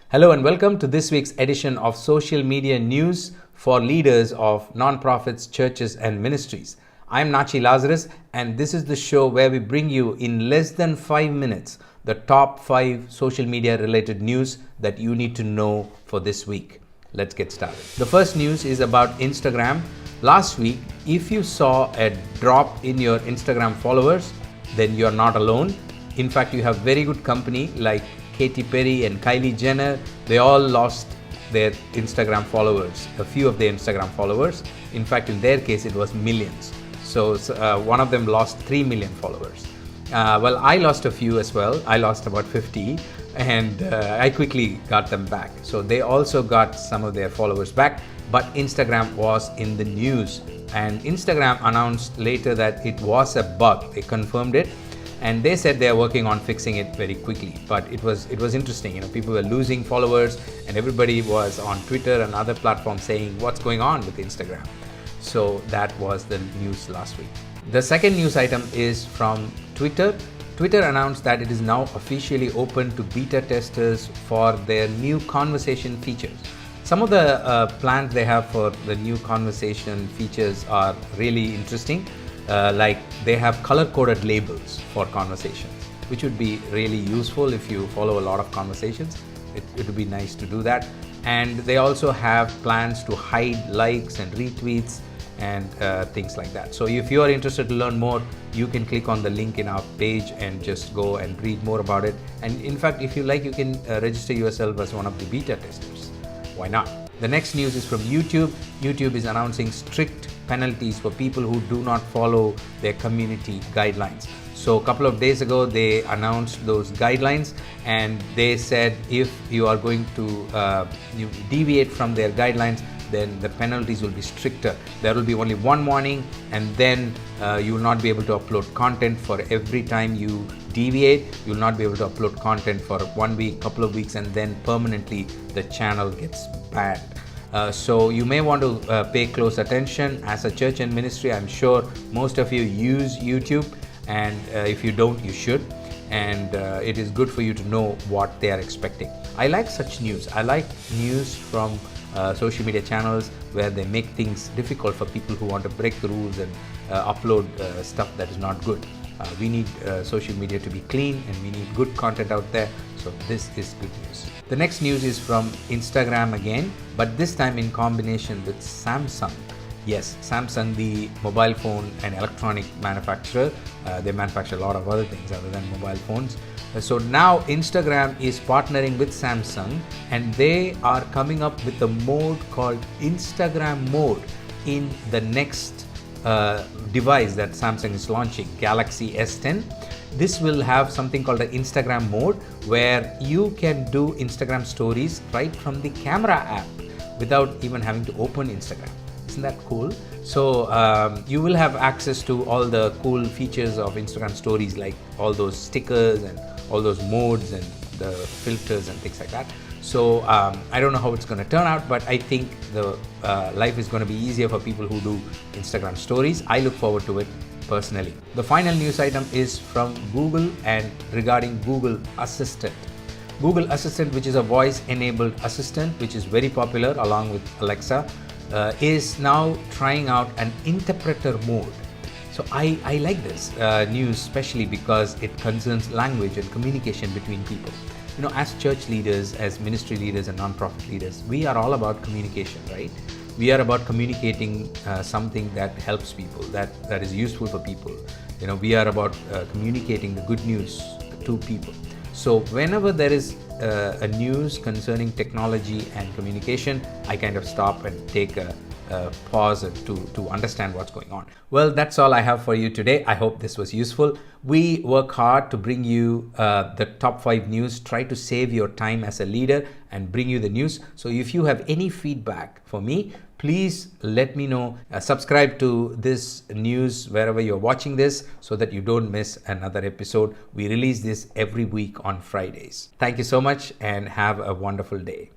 Hello and welcome to this week's edition of Social Media News for leaders of nonprofits, churches and ministries. I'm Natchi Lazarus and this is the show where we bring you in less than 5 minutes the top 5 social media related news that you need to know for this week. Let's get started. The first news is about Instagram. Last week, if you saw a drop in your Instagram followers, then you're not alone. In fact, you have very good company like Katy Perry and Kylie Jenner. They all lost their Instagram followers, a few of their Instagram followers. In fact, in their case, it was millions. So one of them lost 3 million followers. Well, I lost a few as well. I lost about 50 and I quickly got them back. So they also got some of their followers back, but Instagram was in the news. And Instagram announced later that it was a bug. They confirmed it. And they said they are working on fixing it very quickly. But it was interesting. People were losing followers and everybody was on Twitter and other platforms saying what's going on with Instagram. So that was the news last week. The second news item is from Twitter. Twitter announced that it is now officially open to beta testers for their new conversation features. Some of the plans they have for the new conversation features are really interesting. Like they have color-coded labels for conversations, which would be really useful if you follow a lot of conversations. It would be nice to do that. And they also have plans to hide likes and retweets and things like that. So if you are interested to learn more, you can click on the link in our page and just go and read more about it. And in fact, if you like, you can register yourself as one of the beta testers. Why not? The next news is from YouTube. YouTube is announcing strict penalties for people who do not follow their community guidelines. So a couple of days ago, they announced those guidelines and they said if you are going to you deviate from their guidelines, then the penalties will be stricter. There will be only one warning and then you will not be able to upload content for every time you deviate. You will not be able to upload content for 1 week, couple of weeks, and then permanently the channel gets banned. So you may want to pay close attention. As a church and ministry, I'm sure most of you use YouTube, and if you don't, you should. And it is good for you to know what they are expecting. I like such news. I like news from social media channels where they make things difficult for people who want to break the rules and upload stuff that is not good. We need social media to be clean and we need good content out there. So this is good news. The next news is from Instagram again, but this time in combination with Samsung. Yes, Samsung, the mobile phone and electronic manufacturer. They manufacture a lot of other things other than mobile phones. So now Instagram is partnering with Samsung and they are coming up with a mode called Instagram mode in the next device that Samsung is launching, Galaxy S10. This will have something called the Instagram mode where you can do Instagram stories right from the camera app without even having to open Instagram. Isn't that cool? So you will have access to all the cool features of Instagram stories, like all those stickers and all those modes and the filters and things like that. So I don't know how it's going to turn out, but I think the life is going to be easier for people who do Instagram stories. I look forward to it personally. The final news item is from Google and regarding Google Assistant. Google Assistant, which is a voice-enabled assistant, which is very popular along with Alexa, is now trying out an interpreter mode. So I like this news, especially because it concerns language and communication between people. As church leaders, as ministry leaders and nonprofit leaders, we are all about communication, right? We are about communicating something that helps people, that is useful for people. We are about communicating the good news to people. So whenever there is a news concerning technology and communication, I kind of stop and take a pause to understand what's going on. Well, that's all I have for you today. I hope this was useful. We work hard to bring you the top 5 news, try to save your time as a leader and bring you the news. So if you have any feedback for me, please let me know. Subscribe to this news wherever you're watching this so that you don't miss another episode. We release this every week on Fridays. Thank you so much and have a wonderful day.